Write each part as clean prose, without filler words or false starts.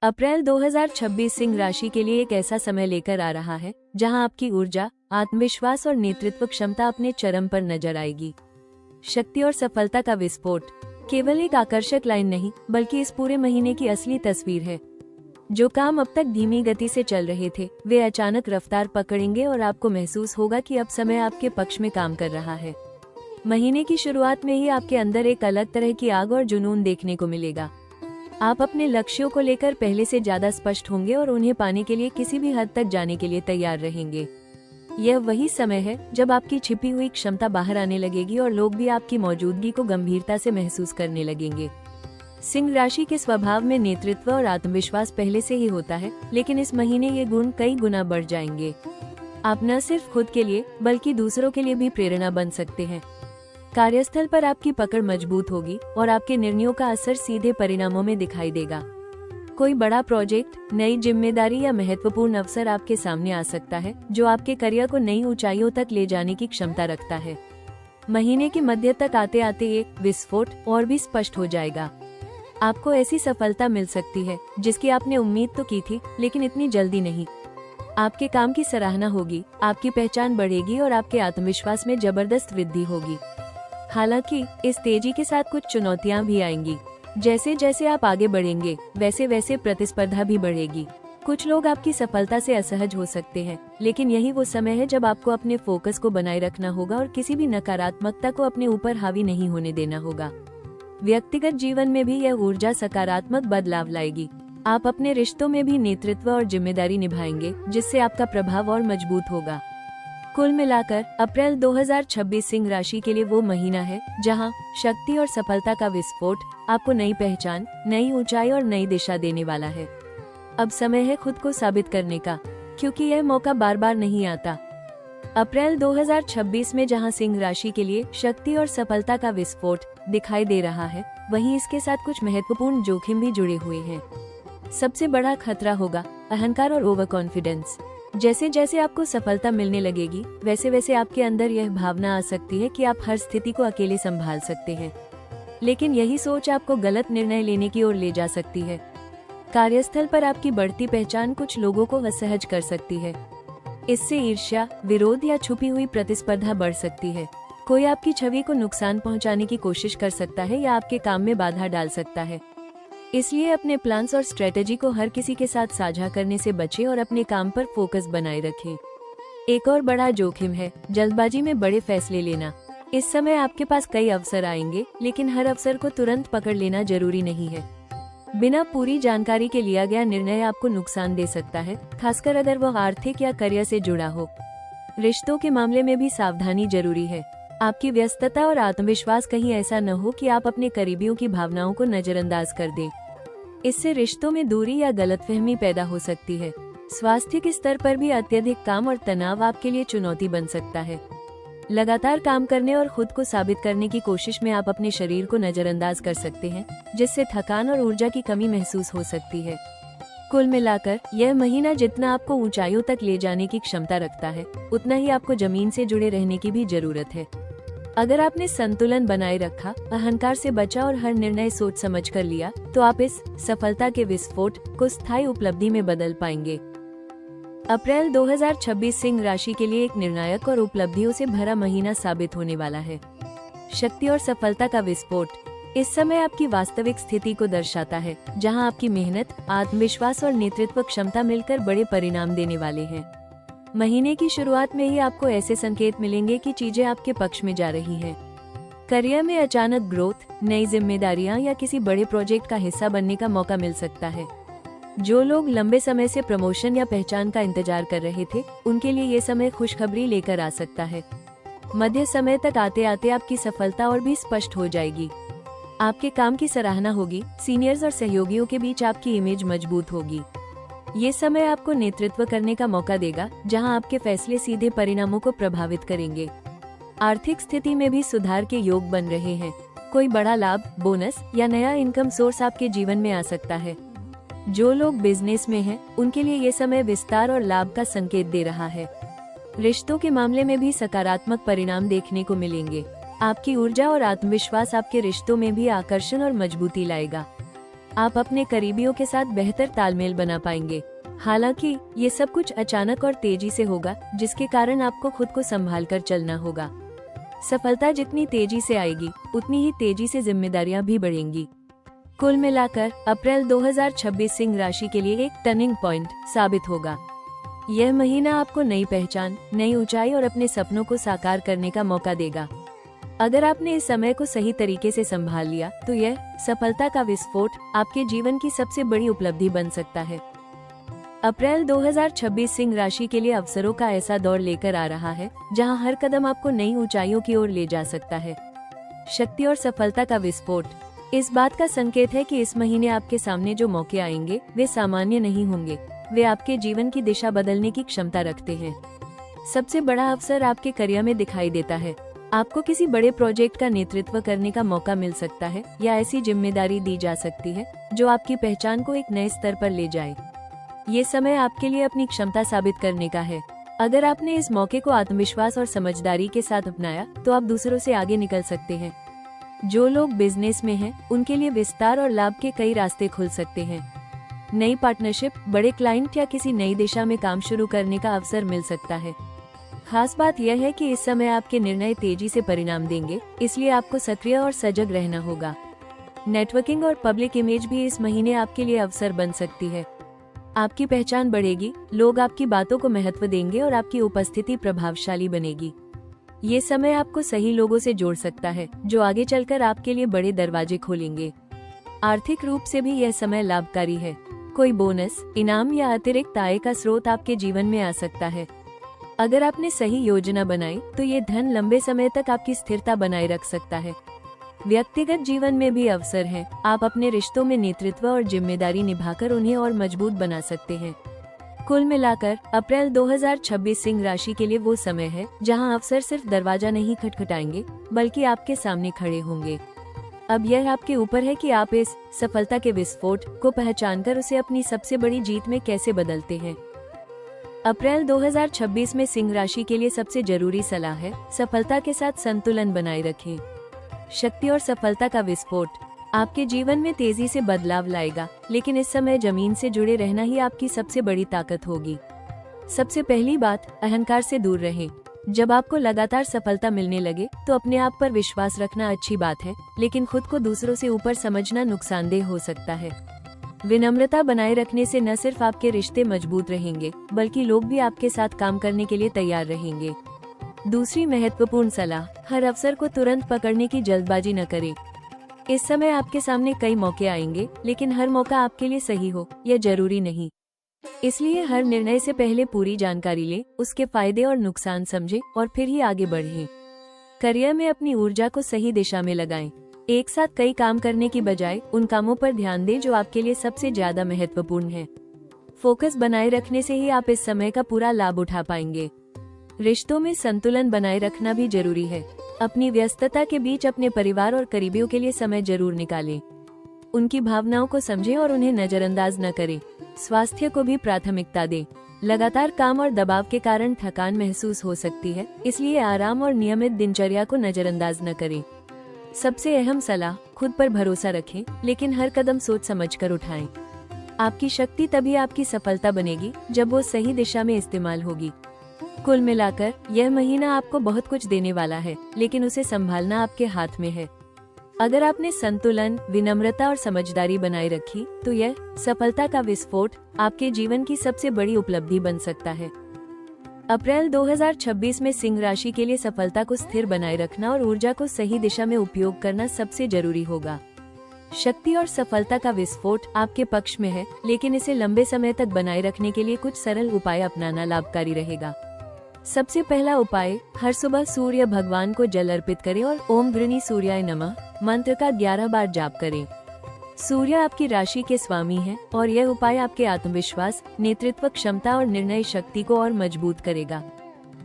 अप्रैल 2026 सिंह राशि के लिए एक ऐसा समय लेकर आ रहा है जहां आपकी ऊर्जा, आत्मविश्वास और नेतृत्व क्षमता अपने चरम पर नजर आएगी। शक्ति और सफलता का विस्फोट केवल एक आकर्षक लाइन नहीं, बल्कि इस पूरे महीने की असली तस्वीर है। जो काम अब तक धीमी गति से चल रहे थे, वे अचानक रफ्तार पकड़ेंगे और आपको महसूस होगा कि अब समय आपके पक्ष में काम कर रहा है। महीने की शुरुआत में ही आपके अंदर एक अलग तरह की आग और जुनून देखने को मिलेगा। आप अपने लक्ष्यों को लेकर पहले से ज्यादा स्पष्ट होंगे और उन्हें पाने के लिए किसी भी हद तक जाने के लिए तैयार रहेंगे। यह वही समय है जब आपकी छिपी हुई क्षमता बाहर आने लगेगी और लोग भी आपकी मौजूदगी को गंभीरता से महसूस करने लगेंगे। सिंह राशि के स्वभाव में नेतृत्व और आत्मविश्वास पहले से ही होता है, लेकिन इस महीने ये गुण कई गुना बढ़ जाएंगे। आप न सिर्फ खुद के लिए बल्कि दूसरों के लिए भी प्रेरणा बन सकते हैं। कार्यस्थल पर आपकी पकड़ मजबूत होगी और आपके निर्णयों का असर सीधे परिणामों में दिखाई देगा। कोई बड़ा प्रोजेक्ट, नई जिम्मेदारी या महत्वपूर्ण अवसर आपके सामने आ सकता है, जो आपके करियर को नई ऊंचाइयों तक ले जाने की क्षमता रखता है। महीने के मध्य तक आते आते एक विस्फोट और भी स्पष्ट हो जाएगा। आपको ऐसी सफलता मिल सकती है जिसकी आपने उम्मीद तो की थी, लेकिन इतनी जल्दी नहीं। आपके काम की सराहना होगी, आपकी पहचान बढ़ेगी और आपके आत्मविश्वास में जबरदस्त वृद्धि होगी। हालांकि इस तेजी के साथ कुछ चुनौतियां भी आएंगी। जैसे जैसे आप आगे बढ़ेंगे, वैसे वैसे प्रतिस्पर्धा भी बढ़ेगी। कुछ लोग आपकी सफलता से असहज हो सकते हैं, लेकिन यही वो समय है जब आपको अपने फोकस को बनाए रखना होगा और किसी भी नकारात्मकता को अपने ऊपर हावी नहीं होने देना होगा। व्यक्तिगत जीवन में भी यह ऊर्जा सकारात्मक बदलाव लाएगी। आप अपने रिश्तों में भी नेतृत्व और जिम्मेदारी निभाएंगे, जिससे आपका प्रभाव और मजबूत होगा। कुल मिलाकर अप्रैल 2026 सिंह राशि के लिए वो महीना है जहां शक्ति और सफलता का विस्फोट आपको नई पहचान, नई ऊंचाई और नई दिशा देने वाला है। अब समय है खुद को साबित करने का, क्योंकि यह मौका बार बार नहीं आता। अप्रैल 2026 में जहां सिंह राशि के लिए शक्ति और सफलता का विस्फोट दिखाई दे रहा है, वहीं इसके साथ कुछ महत्वपूर्ण जोखिम भी जुड़े हुए हैं। सबसे बड़ा खतरा होगा अहंकार और ओवर कॉन्फिडेंस। जैसे जैसे आपको सफलता मिलने लगेगी, वैसे वैसे आपके अंदर यह भावना आ सकती है कि आप हर स्थिति को अकेले संभाल सकते हैं। लेकिन यही सोच आपको गलत निर्णय लेने की ओर ले जा सकती है। कार्यस्थल पर आपकी बढ़ती पहचान कुछ लोगों को असहज कर सकती है। इससे ईर्ष्या, विरोध या छुपी हुई प्रतिस्पर्धा बढ़ सकती है। कोई आपकी छवि को नुकसान पहुंचाने की कोशिश कर सकता है या आपके काम में बाधा डाल सकता है। इसलिए अपने प्लान्स और स्ट्रेटेजी को हर किसी के साथ साझा करने से बचें और अपने काम पर फोकस बनाए रखें। एक और बड़ा जोखिम है जल्दबाजी में बड़े फैसले लेना। इस समय आपके पास कई अवसर आएंगे, लेकिन हर अवसर को तुरंत पकड़ लेना जरूरी नहीं है। बिना पूरी जानकारी के लिया गया निर्णय आपको नुकसान दे सकता है, खासकर अगर वह आर्थिक या करियर से जुड़ा हो। रिश्तों के मामले में भी सावधानी जरूरी है। आपकी व्यस्तता और आत्मविश्वास कहीं ऐसा न हो कि आप अपने करीबियों की भावनाओं को नजरअंदाज कर दें। इससे रिश्तों में दूरी या गलतफहमी पैदा हो सकती है। स्वास्थ्य के स्तर पर भी अत्यधिक काम और तनाव आपके लिए चुनौती बन सकता है। लगातार काम करने और खुद को साबित करने की कोशिश में आप अपने शरीर को नजरअंदाज कर सकते हैं, जिससे थकान और ऊर्जा की कमी महसूस हो सकती है। कुल मिलाकर यह महीना जितना आपको ऊंचाइयों तक ले जाने की क्षमता रखता है, उतना ही आपको जमीन से जुड़े रहने की भी जरूरत है। अगर आपने संतुलन बनाए रखा, अहंकार से बचा और हर निर्णय सोच समझ कर लिया, तो आप इस सफलता के विस्फोट को स्थायी उपलब्धि में बदल पाएंगे। अप्रैल 2026 सिंह राशि के लिए एक निर्णायक और उपलब्धियों से भरा महीना साबित होने वाला है। शक्ति और सफलता का विस्फोट इस समय आपकी वास्तविक स्थिति को दर्शाता है, जहां आपकी मेहनत, आत्मविश्वास और नेतृत्व क्षमता मिलकर बड़े परिणाम देने वाले हैं। महीने की शुरुआत में ही आपको ऐसे संकेत मिलेंगे कि चीजें आपके पक्ष में जा रही हैं। करियर में अचानक ग्रोथ, नई जिम्मेदारियां या किसी बड़े प्रोजेक्ट का हिस्सा बनने का मौका मिल सकता है। जो लोग लंबे समय से प्रमोशन या पहचान का इंतजार कर रहे थे, उनके लिए ये समय खुशखबरी लेकर आ सकता है। मध्य समय तक आते आते आपकी सफलता और भी स्पष्ट हो जाएगी। आपके काम की सराहना होगी, सीनियर्स और सहयोगियों के बीच आपकी इमेज मजबूत होगी। ये समय आपको नेतृत्व करने का मौका देगा, जहां आपके फैसले सीधे परिणामों को प्रभावित करेंगे। आर्थिक स्थिति में भी सुधार के योग बन रहे हैं। कोई बड़ा लाभ, बोनस या नया इनकम सोर्स आपके जीवन में आ सकता है। जो लोग बिजनेस में हैं, उनके लिए ये समय विस्तार और लाभ का संकेत दे रहा है। रिश्तों के मामले में भी सकारात्मक परिणाम देखने को मिलेंगे। आपकी ऊर्जा और आत्मविश्वास आपके रिश्तों में भी आकर्षण और मजबूती लाएगा। आप अपने करीबियों के साथ बेहतर तालमेल बना पाएंगे। हालांकि ये सब कुछ अचानक और तेजी से होगा, जिसके कारण आपको खुद को संभाल कर चलना होगा। सफलता जितनी तेजी से आएगी, उतनी ही तेजी से जिम्मेदारियां भी बढ़ेंगी। कुल मिलाकर अप्रैल 2026 सिंह राशि के लिए एक टर्निंग पॉइंट साबित होगा। यह महीना आपको नई पहचान, नई ऊंचाई और अपने सपनों को साकार करने का मौका देगा। अगर आपने इस समय को सही तरीके से संभाल लिया तो यह सफलता का विस्फोट आपके जीवन की सबसे बड़ी उपलब्धि बन सकता है। अप्रैल 2026 सिंह राशि के लिए अवसरों का ऐसा दौर लेकर आ रहा है जहां हर कदम आपको नई ऊंचाइयों की ओर ले जा सकता है। शक्ति और सफलता का विस्फोट इस बात का संकेत है कि इस महीने आपके सामने जो मौके आएंगे वे सामान्य नहीं होंगे। वे आपके जीवन की दिशा बदलने की क्षमता रखते हैं। सबसे बड़ा अवसर आपके करियर में दिखाई देता है। आपको किसी बड़े प्रोजेक्ट का नेतृत्व करने का मौका मिल सकता है या ऐसी जिम्मेदारी दी जा सकती है जो आपकी पहचान को एक नए स्तर पर ले जाए। ये समय आपके लिए अपनी क्षमता साबित करने का है। अगर आपने इस मौके को आत्मविश्वास और समझदारी के साथ अपनाया तो आप दूसरों से आगे निकल सकते हैं। जो लोग बिजनेस में हैं, उनके लिए विस्तार और लाभ के कई रास्ते खुल सकते हैं। नई पार्टनरशिप, बड़े क्लाइंट या किसी नई दिशा में काम शुरू करने का अवसर मिल सकता है। खास बात यह है कि इस समय आपके निर्णय तेजी से परिणाम देंगे, इसलिए आपको सक्रिय और सजग रहना होगा। नेटवर्किंग और पब्लिक इमेज भी इस महीने आपके लिए अवसर बन सकती है। आपकी पहचान बढ़ेगी, लोग आपकी बातों को महत्व देंगे और आपकी उपस्थिति प्रभावशाली बनेगी। ये समय आपको सही लोगों से जोड़ सकता है जो आगे चलकर आपके लिए बड़े दरवाजे खोलेंगे। आर्थिक रूप से भी यह समय लाभकारी है। कोई बोनस, इनाम या अतिरिक्त आय का स्रोत आपके जीवन में आ सकता है। अगर आपने सही योजना बनाई तो ये धन लंबे समय तक आपकी स्थिरता बनाए रख सकता है। व्यक्तिगत जीवन में भी अवसर है। आप अपने रिश्तों में नेतृत्व और जिम्मेदारी निभाकर उन्हें और मजबूत बना सकते हैं। कुल मिलाकर अप्रैल 2026 सिंह राशि के लिए वो समय है जहां अवसर सिर्फ दरवाजा नहीं खटखटाएंगे, बल्कि आपके सामने खड़े होंगे। अब यह आपके ऊपर है कि आप इस सफलता के विस्फोट को पहचानकर उसे अपनी सबसे बड़ी जीत में कैसे बदलते हैं। अप्रैल 2026 में सिंह राशि के लिए सबसे जरूरी सलाह है, सफलता के साथ संतुलन बनाए रखें। शक्ति और सफलता का विस्फोट आपके जीवन में तेजी से बदलाव लाएगा, लेकिन इस समय जमीन से जुड़े रहना ही आपकी सबसे बड़ी ताकत होगी। सबसे पहली बात, अहंकार से दूर रहें। जब आपको लगातार सफलता मिलने लगे तो अपने आप पर विश्वास रखना अच्छी बात है, लेकिन खुद को दूसरों से ऊपर समझना नुकसानदेह हो सकता है। विनम्रता बनाए रखने से न सिर्फ आपके रिश्ते मजबूत रहेंगे, बल्कि लोग भी आपके साथ काम करने के लिए तैयार रहेंगे। दूसरी महत्वपूर्ण सलाह, हर अवसर को तुरंत पकड़ने की जल्दबाजी न करें। इस समय आपके सामने कई मौके आएंगे, लेकिन हर मौका आपके लिए सही हो यह जरूरी नहीं। इसलिए हर निर्णय से पहले पूरी जानकारी लें, उसके फायदे और नुकसान समझें और फिर ही आगे बढ़ें। करियर में अपनी ऊर्जा को सही दिशा में लगाएं। एक साथ कई काम करने की बजाय उन कामों पर ध्यान दें जो आपके लिए सबसे ज्यादा महत्वपूर्ण है। फोकस बनाए रखने से ही आप इस समय का पूरा लाभ उठा पाएंगे। रिश्तों में संतुलन बनाए रखना भी जरूरी है। अपनी व्यस्तता के बीच अपने परिवार और करीबियों के लिए समय जरूर निकालें। उनकी भावनाओं को समझें और उन्हें नजरअंदाज न करें। स्वास्थ्य को भी प्राथमिकता दें। लगातार काम और दबाव के कारण थकान महसूस हो सकती है, इसलिए आराम और नियमित दिनचर्या को नजरअंदाज न करें। सबसे अहम सलाह, खुद पर भरोसा रखें, लेकिन हर कदम सोच समझकर उठाएं। आपकी शक्ति तभी आपकी सफलता बनेगी जब वो सही दिशा में इस्तेमाल होगी। कुल मिलाकर यह महीना आपको बहुत कुछ देने वाला है, लेकिन उसे संभालना आपके हाथ में है। अगर आपने संतुलन, विनम्रता और समझदारी बनाए रखी तो यह सफलता का विस्फोट आपके जीवन की सबसे बड़ी उपलब्धि बन सकता है। अप्रैल 2026 में सिंह राशि के लिए सफलता को स्थिर बनाए रखना और ऊर्जा को सही दिशा में उपयोग करना सबसे जरूरी होगा। शक्ति और सफलता का विस्फोट आपके पक्ष में है, लेकिन इसे लंबे समय तक बनाए रखने के लिए कुछ सरल उपाय अपनाना लाभकारी रहेगा। सबसे पहला उपाय, हर सुबह सूर्य भगवान को जल अर्पित करें और ओम गृणी सूर्याय नमः मंत्र का 11 बार जाप करें। सूर्य आपकी राशि के स्वामी हैं और यह उपाय आपके आत्मविश्वास, नेतृत्व क्षमता और निर्णय शक्ति को और मजबूत करेगा।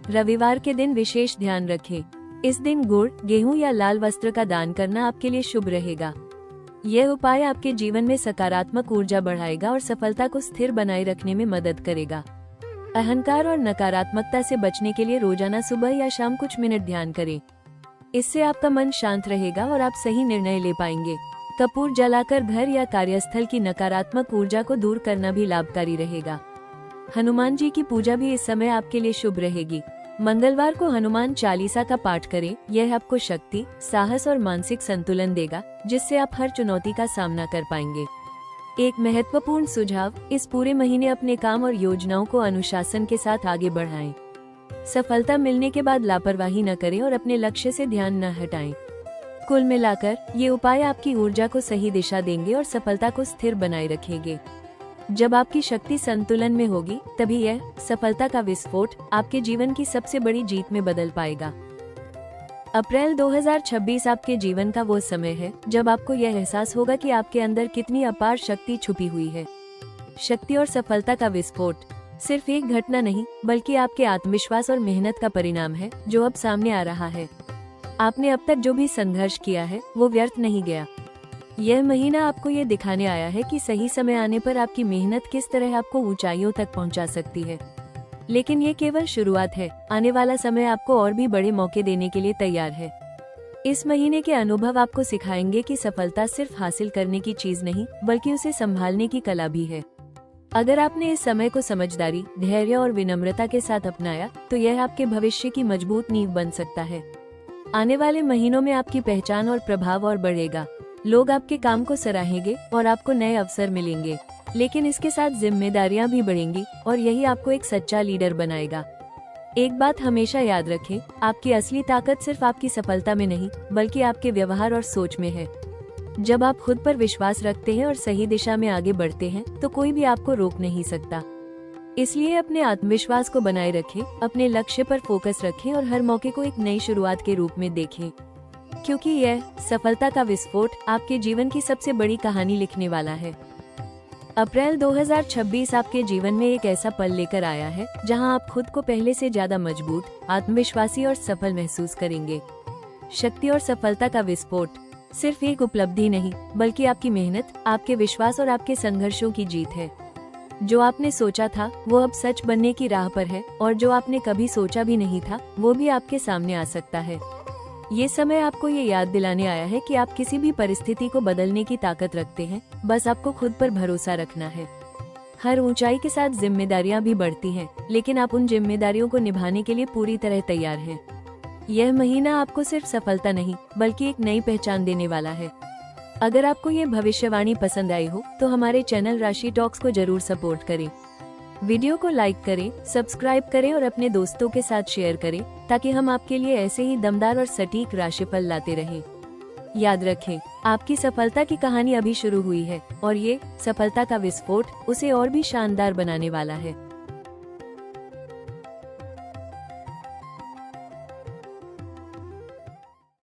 रविवार के दिन विशेष ध्यान रखें। इस दिन गुड़, गेहूं या लाल वस्त्र का दान करना आपके लिए शुभ रहेगा। यह उपाय आपके जीवन में सकारात्मक ऊर्जा बढ़ाएगा और सफलता को स्थिर बनाए रखने में मदद करेगा। अहंकार और नकारात्मकता से बचने के लिए रोजाना सुबह या शाम कुछ मिनट ध्यान करें। इससे आपका मन शांत रहेगा और आप सही निर्णय ले पाएंगे। कपूर जलाकर घर या कार्यस्थल की नकारात्मक ऊर्जा को दूर करना भी लाभकारी रहेगा। हनुमान जी की पूजा भी इस समय आपके लिए शुभ रहेगी। मंगलवार को हनुमान चालीसा का पाठ करें। यह आपको शक्ति, साहस और मानसिक संतुलन देगा, जिससे आप हर चुनौती का सामना कर पाएंगे। एक महत्वपूर्ण सुझाव, इस पूरे महीने अपने काम और योजनाओं को अनुशासन के साथ आगे बढ़ाएं। सफलता मिलने के बाद लापरवाही न करें और अपने लक्ष्य से ध्यान न हटाएं। कुल मिलाकर ये उपाय आपकी ऊर्जा को सही दिशा देंगे और सफलता को स्थिर बनाए रखेंगे। जब आपकी शक्ति संतुलन में होगी, तभी यह सफलता का विस्फोट आपके जीवन की सबसे बड़ी जीत में बदल पाएगा। अप्रैल 2026 आपके जीवन का वो समय है जब आपको यह एहसास होगा कि आपके अंदर कितनी अपार शक्ति छुपी हुई है। शक्ति और सफलता का विस्फोट सिर्फ एक घटना नहीं, बल्कि आपके आत्मविश्वास और मेहनत का परिणाम है, जो अब सामने आ रहा है। आपने अब तक जो भी संघर्ष किया है, वो व्यर्थ नहीं गया। यह महीना आपको ये दिखाने आया है कि सही समय आने पर आपकी मेहनत किस तरह आपको ऊंचाइयों तक पहुंचा सकती है। लेकिन ये केवल शुरुआत है। आने वाला समय आपको और भी बड़े मौके देने के लिए तैयार है। इस महीने के अनुभव आपको सिखाएंगे कि सफलता सिर्फ हासिल करने की चीज नहीं, बल्कि उसे संभालने की कला भी है। अगर आपने इस समय को समझदारी, धैर्य और विनम्रता के साथ अपनाया, तो यह आपके भविष्य की मजबूत नींव बन सकता है। आने वाले महीनों में आपकी पहचान और प्रभाव और बढ़ेगा। लोग आपके काम को सराहेंगे और आपको नए अवसर मिलेंगे। लेकिन इसके साथ जिम्मेदारियां भी बढ़ेंगी और यही आपको एक सच्चा लीडर बनाएगा। एक बात हमेशा याद रखें, आपकी असली ताकत सिर्फ आपकी सफलता में नहीं, बल्कि आपके व्यवहार और सोच में है। जब आप खुद पर विश्वास रखते हैं और सही दिशा में आगे बढ़ते हैं, तो कोई भी आपको रोक नहीं सकता। इसलिए अपने आत्मविश्वास को बनाए रखें, अपने लक्ष्य पर फोकस रखें और हर मौके को एक नई शुरुआत के रूप में देखें, क्योंकि यह सफलता का विस्फोट आपके जीवन की सबसे बड़ी कहानी लिखने वाला है। अप्रैल 2026 आपके जीवन में एक ऐसा पल लेकर आया है जहां आप खुद को पहले से ज्यादा मजबूत, आत्मविश्वासी और सफल महसूस करेंगे। शक्ति और सफलता का विस्फोट सिर्फ एक उपलब्धि नहीं, बल्कि आपकी मेहनत, आपके विश्वास और आपके संघर्षों की जीत है। जो आपने सोचा था वो अब सच बनने की राह पर है, और जो आपने कभी सोचा भी नहीं था वो भी आपके सामने आ सकता है। ये समय आपको ये याद दिलाने आया है कि आप किसी भी परिस्थिति को बदलने की ताकत रखते हैं, बस आपको खुद पर भरोसा रखना है। हर ऊंचाई के साथ जिम्मेदारियां भी बढ़ती हैं, लेकिन आप उन जिम्मेदारियों को निभाने के लिए पूरी तरह तैयार हैं। यह महीना आपको सिर्फ सफलता नहीं, बल्कि एक नई पहचान देने वाला है। अगर आपको ये भविष्यवाणी पसंद आई हो, तो हमारे चैनल राशि टॉक्स को जरूर सपोर्ट करें। वीडियो को लाइक करें, सब्सक्राइब करें और अपने दोस्तों के साथ शेयर करें, ताकि हम आपके लिए ऐसे ही दमदार और सटीक राशिफल लाते रहें। याद रखें, आपकी सफलता की कहानी अभी शुरू हुई है और ये सफलता का विस्फोट उसे और भी शानदार बनाने वाला है।